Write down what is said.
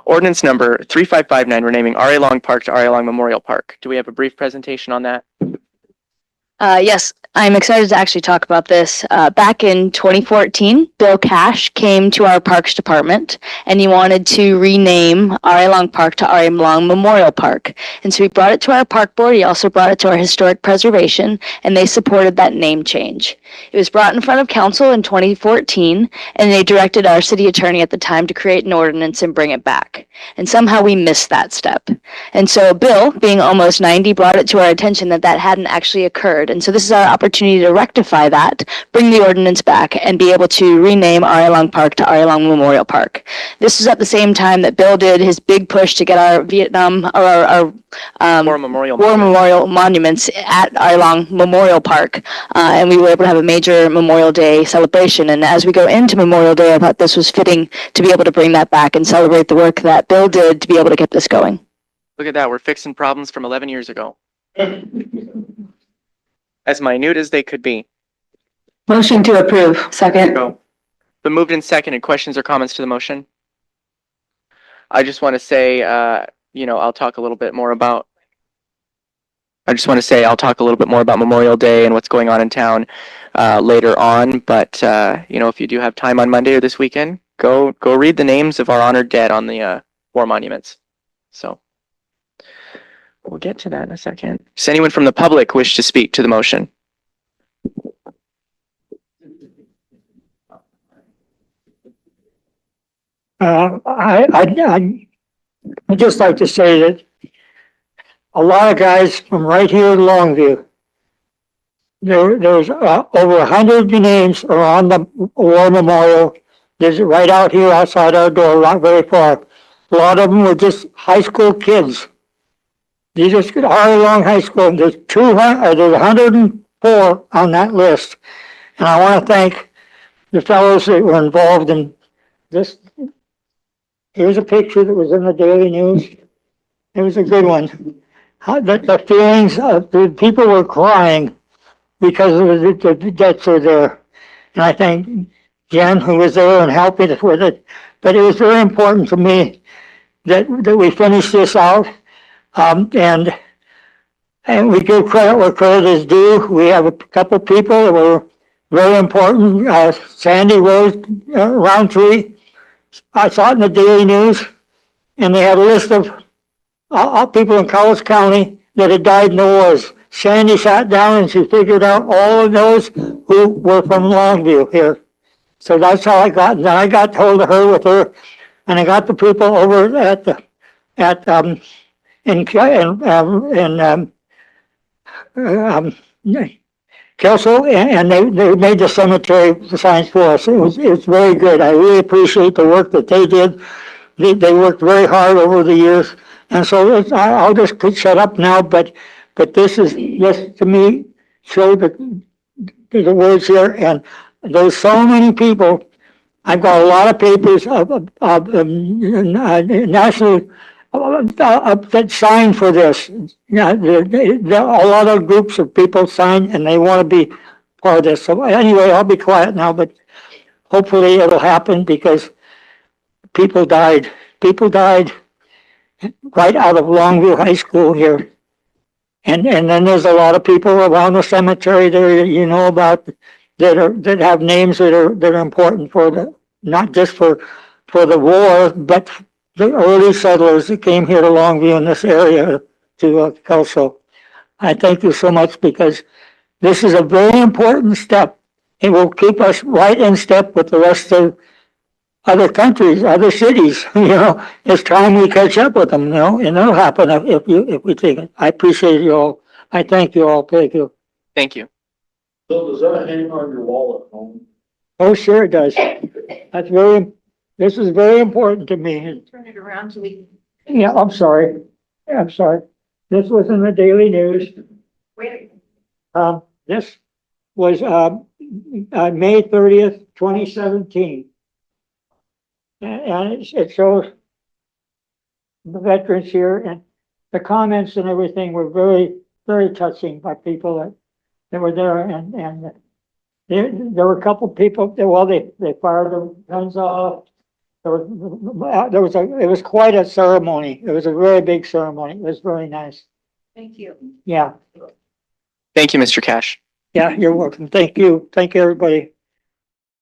Ordinance number 3559, renaming R.A. Long Park to R.A. Long Memorial Park. Do we have a brief presentation on that? Yes, I'm excited to actually talk about this. Back in 2014, Bill Kasch came to our Parks Department and he wanted to rename R.A. Long Park to R.A. Long Memorial Park. And so he brought it to our Park Board. He also brought it to our Historic Preservation, and they supported that name change. It was brought in front of council in 2014, and they directed our city attorney at the time to create an ordinance and bring it back. And somehow we missed that step. And so Bill, being almost 90, brought it to our attention that that hadn't actually occurred. And so this is our opportunity to rectify that, bring the ordinance back, and be able to rename R.A. Long Park to R.A. Long Memorial Park. This is at the same time that Bill did his big push to get our Vietnam, or our War Memorial monuments at R.A. Long Memorial Park. And we were able to have a major Memorial Day celebration. And as we go into Memorial Day, I thought this was fitting to be able to bring that back and celebrate the work that Bill did to be able to get this going. Look at that. We're fixing problems from 11 years ago. As minute as they could be. Motion to approve. Second. Go. Been moved and seconded. Questions or comments to the motion? I just want to say, I'll talk a little bit more about Memorial Day and what's going on in town later on. But, if you do have time on Monday or this weekend, go read the names of our honored dead on the war monuments. So we'll get to that in a second. Does anyone from the public wish to speak to the motion? I'd just like to say that a lot of guys from right here in Longview, there's over 100 names are on the war memorial. There's right out here outside our door, not very far. A lot of them were just high school kids. They just got R.A. Long High School. There's 104 on that list. And I want to thank the fellows that were involved in this. Here's a picture that was in the Daily News. It was a good one. The feelings of the people were crying because the deaths were there. And I thank Jen, who was there and helping us with it. But it was very important to me that we finish this out. And we give credit where credit is due. We have a couple people that were very important. Sandy Rose Roundtree. I saw it in the Daily News, and they had a list of people in Cowles County that had died in the wars. Sandy sat down and she figured out all of those who were from Longview here. So that's how I got. And then I got hold of her with her, and I got the people over Kelso, and they made the cemetery signs for us. It was very good. I really appreciate the work that they did. They worked very hard over the years, and so I'll just shut up now. But this to me showed the words here, and there's so many people. I've got a lot of papers of national that signed for this. Yeah, a lot of groups of people signed, and they want to be part of this. So anyway, I'll be quiet now, but hopefully it'll happen because people died. People died right out of Longview High School here. And then there's a lot of people around the cemetery there, about that have names that are important for not just for the war, but the early settlers that came here to Longview in this area to Kelso. I thank you so much because this is a very important step. It will keep us right in step with the rest of other countries, other cities. It's time we catch up with them, and it'll happen if we take it. I appreciate you all. I thank you all. Thank you. Thank you. So does that hang on your wall at home? Oh, sure it does. This is very important to me. Turn it around so we can. Yeah, I'm sorry. This was in the Daily News. Wait. This was May 30th, 2017. And it shows the veterans here, and the comments and everything were very, very touching by people that were there. And there were a couple people that, they fired their guns off. It was quite a ceremony. It was a very big ceremony. It was very nice. Thank you. Yeah, Thank you, Mr. Cash. yeah, you're welcome. Thank you. Thank you, everybody.